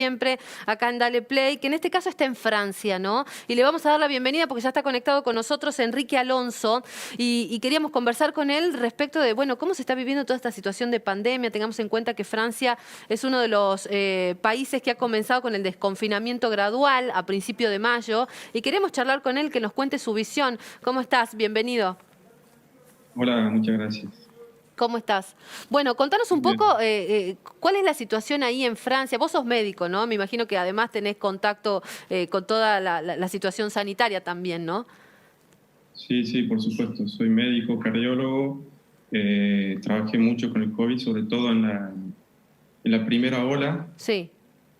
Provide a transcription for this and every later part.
Siempre acá en Dale Play, que en este caso está en Francia, ¿no? Y le vamos a dar la bienvenida porque ya está conectado con nosotros Enrique Alonso y queríamos conversar con él respecto de, bueno, cómo se está viviendo toda esta situación de pandemia. Tengamos en cuenta que Francia es uno de los países que ha comenzado con el desconfinamiento gradual a principio de mayo y queremos charlar con él, que nos cuente su visión. ¿Cómo estás? Bienvenido. Hola, muchas gracias. ¿Cómo estás? Bueno, contanos un Bien. poco cuál es la situación ahí en Francia. Vos sos médico, ¿no? Me imagino que además tenés contacto con toda la situación sanitaria también, ¿no? Sí, sí, por supuesto. Soy médico, cardiólogo. Trabajé mucho con el COVID, sobre todo en la primera ola. Sí,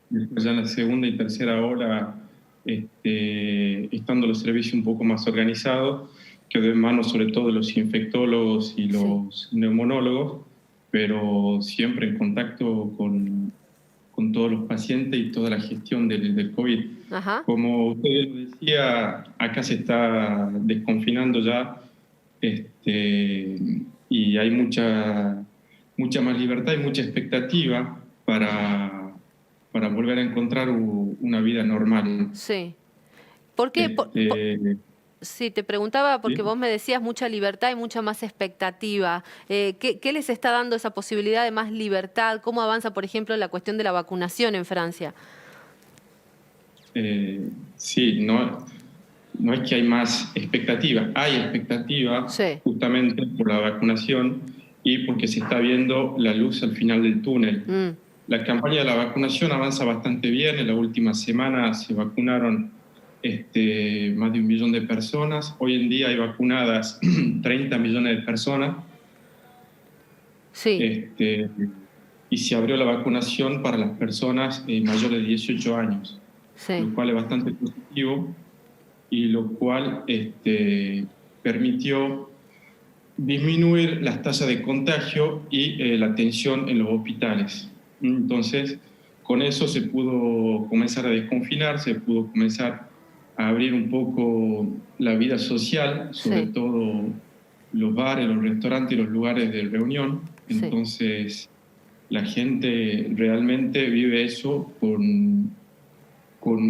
Después ya en la segunda y tercera ola, estando los servicios un poco más organizados, quedó en manos sobre todo de los infectólogos y sí, los neumonólogos, pero siempre en contacto con todos los pacientes y toda la gestión del COVID. ajá, Como usted lo decía, acá se está desconfinando ya, este, y hay mucha más libertad y mucha expectativa para volver a encontrar una vida normal. sí. ¿Por qué? Este, Sí, te preguntaba porque ¿sí? vos me decías mucha libertad y mucha más expectativa. ¿Qué les está dando esa posibilidad de más libertad? ¿Cómo avanza, por ejemplo, la cuestión de la vacunación en Francia? Sí, no es que hay más expectativa, hay expectativa Sí, justamente por la vacunación y porque se está viendo la luz al final del túnel. mm, La campaña de la vacunación avanza bastante bien. En la última semana se vacunaron más de 1 millón de personas. Hoy en día hay vacunadas 30 millones de personas. sí, Este, y se abrió la vacunación para las personas mayores de 18 años, sí. lo cual es bastante positivo y lo cual permitió disminuir las tasas de contagio y la tensión en los hospitales. Entonces, con eso se pudo comenzar a desconfinar, se pudo comenzar a abrir un poco la vida social, sobre Sí, todo los bares, los restaurantes y los lugares de reunión. sí. Entonces, la gente realmente vive eso con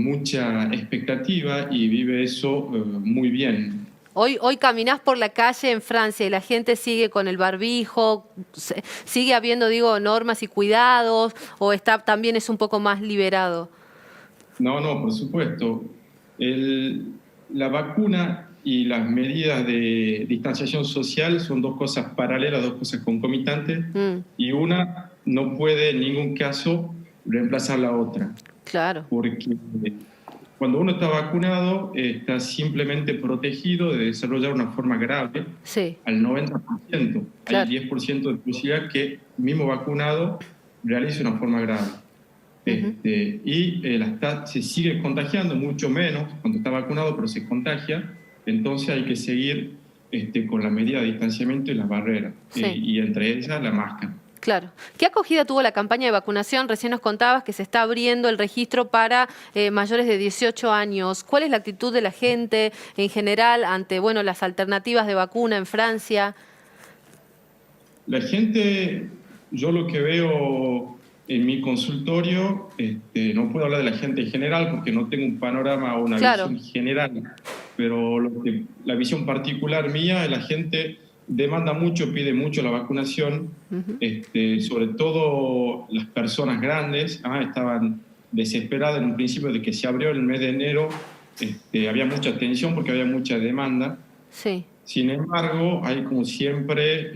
mucha expectativa y vive eso muy bien. Hoy caminás por la calle en Francia y la gente sigue con el barbijo, sigue habiendo, digo, normas y cuidados, o está también es un poco más liberado. No, no, por supuesto. La vacuna y las medidas de distanciación social son dos cosas paralelas, dos cosas concomitantes, Mm, y una no puede en ningún caso reemplazar la otra, claro, porque cuando uno está vacunado está simplemente protegido de desarrollar una forma grave sí, al 90%. Hay claro. 10% de posibilidad que mismo vacunado realice una forma grave. Ujú. Se sigue contagiando, mucho menos cuando está vacunado, pero se contagia. Entonces hay que seguir con la medida de distanciamiento y las barreras, Sí. y entre ellas la máscara. Claro. ¿Qué acogida tuvo la campaña de vacunación? Recién nos contabas que se está abriendo el registro para mayores de 18 años. ¿Cuál es la actitud de la gente en general ante, bueno, las alternativas de vacuna en Francia? La gente, yo lo que veo en mi consultorio, no puedo hablar de la gente en general porque no tengo un panorama o una Claro. visión general, pero la visión particular mía, la gente demanda mucho, pide mucho la vacunación, Ujú. sobre todo las personas grandes, estaban desesperadas en un principio de que se abrió el mes de enero, había mucha tensión porque había mucha demanda. Sí, Sin embargo, hay como siempre,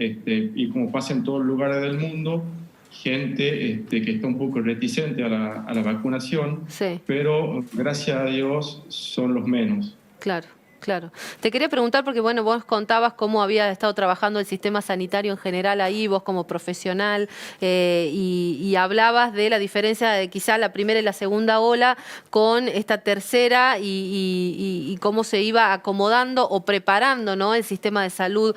y como pasa en todos los lugares del mundo, gente que está un poco reticente a la vacunación, sí. pero gracias a Dios son los menos. Claro, claro. Te quería preguntar porque, bueno, vos contabas cómo había estado trabajando el sistema sanitario en general ahí, vos como profesional, y hablabas de la diferencia de quizá la primera y la segunda ola con esta tercera y cómo se iba acomodando o preparando, ¿no?, el sistema de salud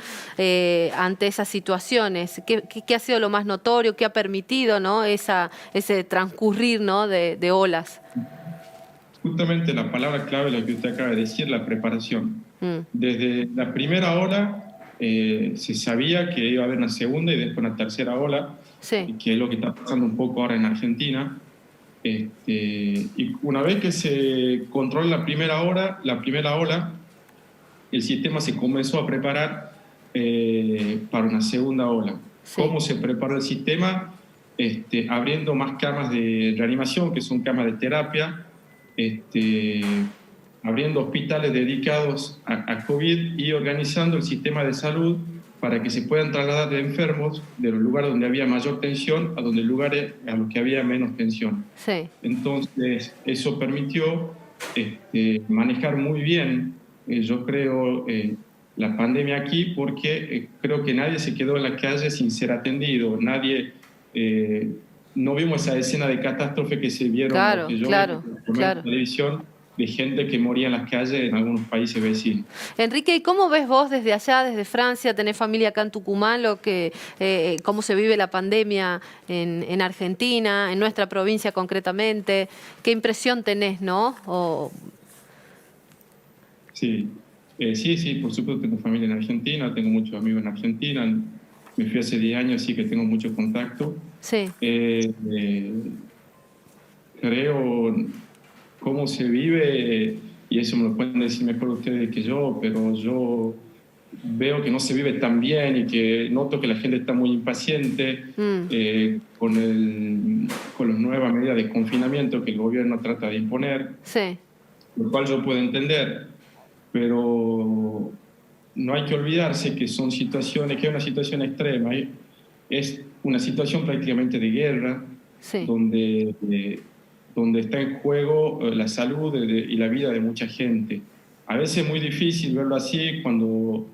ante esas situaciones. ¿Qué ha sido lo más notorio? ¿Qué ha permitido, ¿no?, ese transcurrir, ¿no?, de olas? Justamente la palabra clave, la que usted acaba de decir, la preparación. Mm, Desde la primera ola se sabía que iba a haber una segunda y después una tercera ola, sí, que es lo que está pasando un poco ahora en Argentina. Y una vez que se controló la primera ola, el sistema se comenzó a preparar para una segunda ola. Sí. ¿Cómo se preparó el sistema? Abriendo más camas de reanimación, que son camas de terapia, abriendo hospitales dedicados a COVID y organizando el sistema de salud para que se puedan trasladar de enfermos de los lugares donde había mayor tensión a los lugares a los que había menos tensión. Sí. Entonces, eso permitió manejar muy bien, yo creo, la pandemia aquí, porque creo que nadie se quedó en la calle sin ser atendido, no vimos esa escena de catástrofe que se vieron, Claro, que yo claro, vi en claro. la televisión, de gente que moría en las calles en algunos países vecinos. Enrique, ¿y cómo ves vos desde allá, desde Francia, tenés familia acá en Tucumán, cómo se vive la pandemia en Argentina, en nuestra provincia concretamente? ¿Qué impresión tenés, no? Sí, sí, por supuesto tengo familia en Argentina, tengo muchos amigos en Argentina, me fui hace 10 años, así que tengo mucho contacto. Sí. Creo cómo se vive, y eso me lo pueden decir mejor ustedes que yo, pero yo veo que no se vive tan bien y que noto que la gente está muy impaciente con las nuevas medidas de confinamiento que el gobierno trata de imponer, Sí. lo cual yo puedo entender, pero no hay que olvidarse que son situaciones, que es una situación extrema, es una situación prácticamente de guerra, Sí. donde está en juego la salud y la vida de mucha gente. A veces es muy difícil verlo así cuando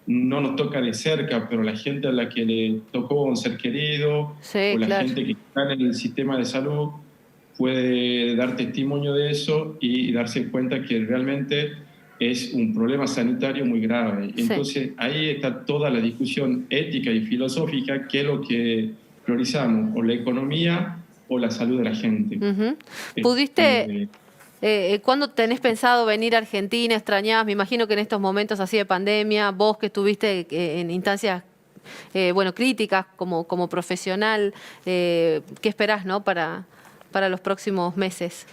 no nos toca de cerca, pero la gente a la que le tocó un ser querido, Sí, o la claro. gente que está en el sistema de salud puede dar testimonio de eso y darse cuenta que realmente es un problema sanitario muy grave. Sí. Entonces ahí está toda la discusión ética y filosófica, que es lo que priorizamos, o la economía o la salud de la gente. ¿Pudiste, cuándo tenés pensado venir a Argentina? ¿Extrañabas? Me imagino que en estos momentos así de pandemia, vos que estuviste en instancias críticas como profesional, ¿qué esperás, no, para los próximos meses?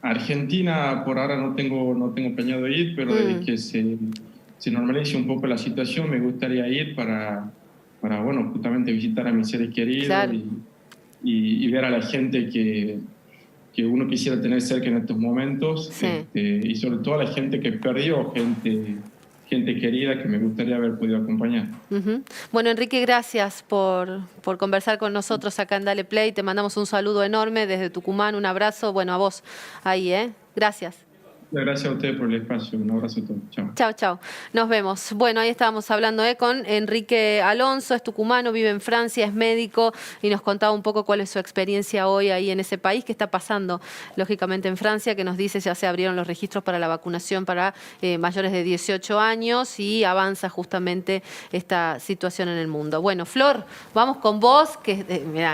Argentina por ahora no tengo planeado ir, pero desde que se normalice un poco la situación me gustaría ir para bueno, justamente visitar a mis seres queridos. Claro. y ver a la gente que uno quisiera tener cerca en estos momentos, Sí. y sobre todo a la gente que perdió, gente querida que me gustaría haber podido acompañar. Bueno, Enrique, gracias por conversar con nosotros acá en Dale Play. Te mandamos un saludo enorme desde Tucumán, un abrazo, bueno, a vos ahí, Gracias. Gracias a ustedes por el espacio, un abrazo a todos, chao. Chao, chao. Nos vemos. Bueno, ahí estábamos hablando con Enrique Alonso, es tucumano, vive en Francia, es médico y nos contaba un poco cuál es su experiencia hoy ahí en ese país, qué está pasando lógicamente en Francia, que nos dice ya se abrieron los registros para la vacunación para mayores de 18 años y avanza justamente esta situación en el mundo. Bueno, Flor, vamos con vos, que mirá,